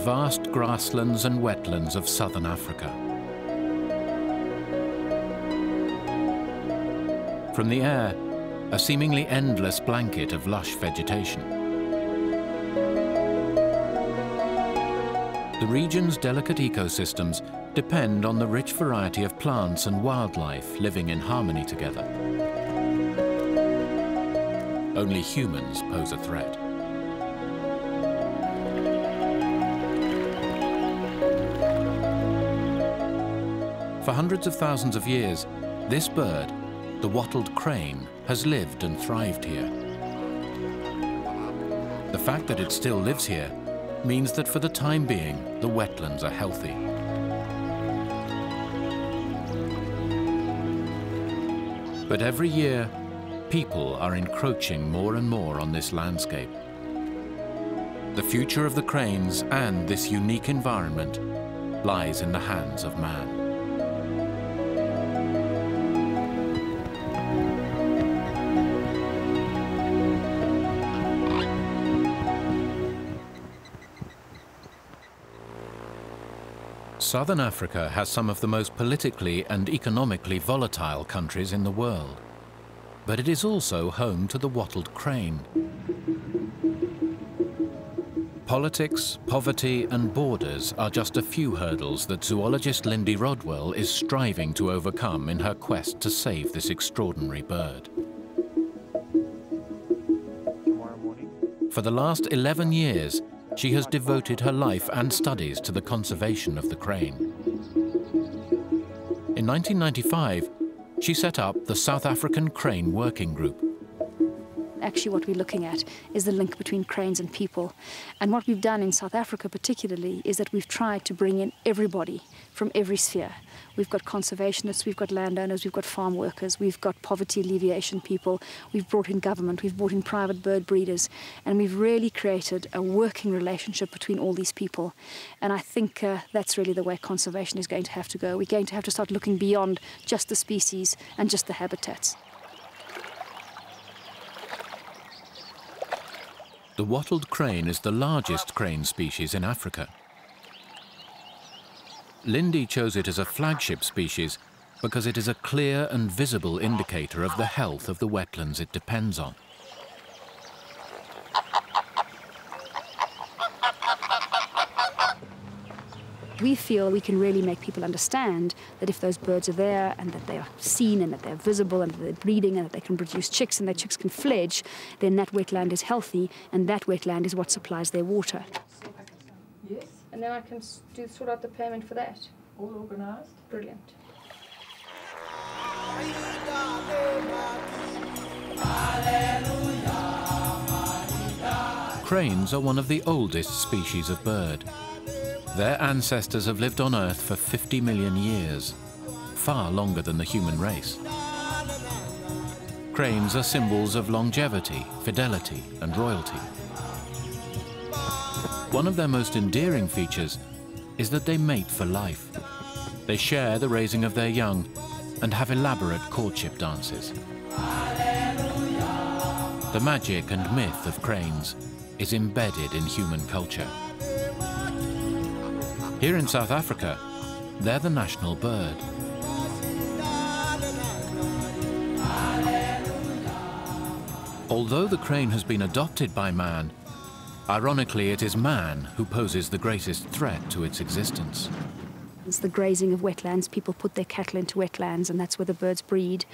vast grasslands and wetlands of southern Africa. From the air, a seemingly endless blanket of lush vegetation. The region's delicate ecosystems depend on the rich variety of plants and wildlife living in harmony together. Only humans pose a threat. For hundreds of thousands of years, this bird, the wattled crane, has lived and thrived here. The fact that it still lives here means that for the time being, the wetlands are healthy. But every year, people are encroaching more and more on this landscape. The future of the cranes and this unique environment lies in the hands of man. Southern Africa has some of the most politically and economically volatile countries in the world. But it is also home to the wattled crane. Politics, poverty, and borders are just a few hurdles that zoologist Lindy Rodwell is striving to overcome in her quest to save this extraordinary bird. For the last 11 years, she has devoted her life and studies to the conservation of the crane. In 1995, she set up the South African Crane Working Group. Actually, what we're looking at is the link between cranes and people. And what we've done in South Africa particularly is that we've tried to bring in everybody from every sphere. We've got conservationists, we've got landowners, we've got farm workers, we've got poverty alleviation people, we've brought in government, we've brought in private bird breeders, and we've really created a working relationship between all these people. And I think that's really the way conservation is going to have to go. We're going to have to start looking beyond just the species and just the habitats. The wattled crane is the largest crane species in Africa. Lindy chose it as a flagship species because it is a clear and visible indicator of the health of the wetlands it depends on. We feel we can really make people understand that if those birds are there and that they are seen and that they're visible and that they're breeding and that they can produce chicks and their chicks can fledge, then that wetland is healthy and that wetland is what supplies their water. Yes. And then I can sort out the payment for that. All organised. Brilliant. Cranes are one of the oldest species of bird. Their ancestors have lived on Earth for 50 million years, far longer than the human race. Cranes are symbols of longevity, fidelity, and royalty. One of their most endearing features is that they mate for life. They share the raising of their young and have elaborate courtship dances. The magic and myth of cranes is embedded in human culture. Here in South Africa, they're the national bird. Although the crane has been adopted by man, ironically, it is man who poses the greatest threat to its existence. It's the grazing of wetlands. People put their cattle into wetlands, and that's where the birds breed.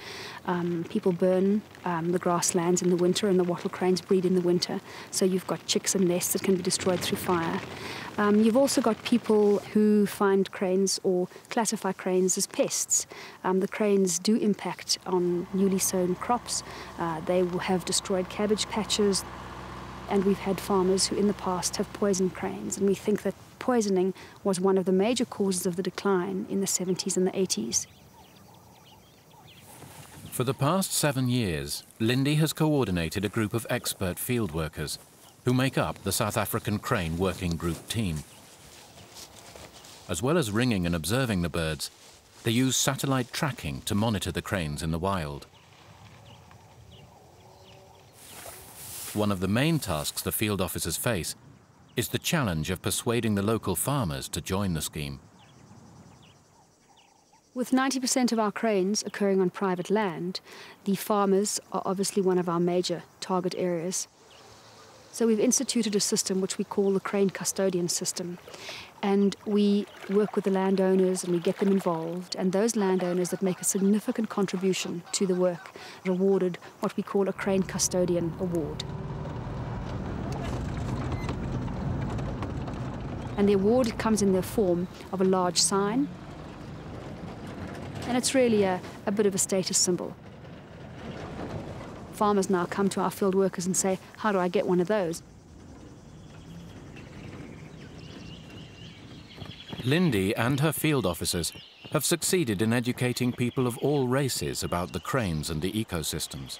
People burn the grasslands in the winter, and the wattle cranes breed in the winter. So you've got chicks and nests that can be destroyed through fire. You've also got people who find cranes or classify cranes as pests. The cranes do impact on newly sown crops. They will have destroyed cabbage patches. And we've had farmers who in the past have poisoned cranes, and we think that poisoning was one of the major causes of the decline in the 70s and the 80s. For the past 7 years, Lindy has coordinated a group of expert field workers who make up the South African Crane Working Group team. As well as ringing and observing the birds, they use satellite tracking to monitor the cranes in the wild. One of the main tasks the field officers face is the challenge of persuading the local farmers to join the scheme. With 90% of our cranes occurring on private land, the farmers are obviously one of our major target areas. So we've instituted a system which we call the crane custodian system. And we work with the landowners and we get them involved. And those landowners that make a significant contribution to the work are awarded what we call a crane custodian award. And the award comes in the form of a large sign. And it's really a bit of a status symbol. Farmers now come to our field workers and say, how do I get one of those? Lindy and her field officers have succeeded in educating people of all races about the cranes and the ecosystems.